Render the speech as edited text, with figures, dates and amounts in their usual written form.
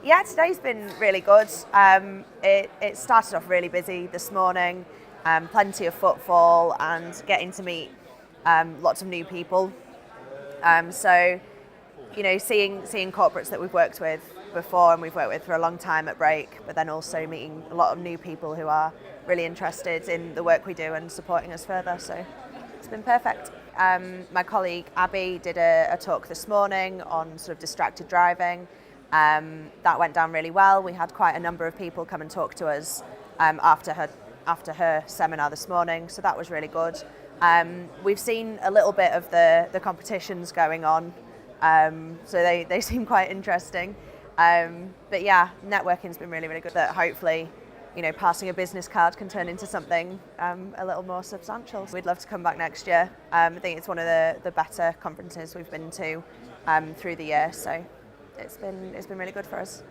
Yeah, today's been really good. It started off really busy this morning, plenty of footfall and getting to meet lots of new people. So, seeing corporates that we've worked with before and we've worked with for a long time at Break, but then also meeting a lot of new people who are really interested in the work we do and supporting us further. So it's been perfect. My colleague Abby did a talk this morning on sort of distracted driving. That went down really well. We had quite a number of people come and talk to us after her seminar this morning, so that was really good. We've seen a little bit of the competitions going on, so they seem quite interesting. But yeah, networking's been really, really good. That hopefully, passing a business card can turn into something a little more substantial. We'd love to come back next year. I think it's one of the better conferences we've been to through the year, so it's been really good for us.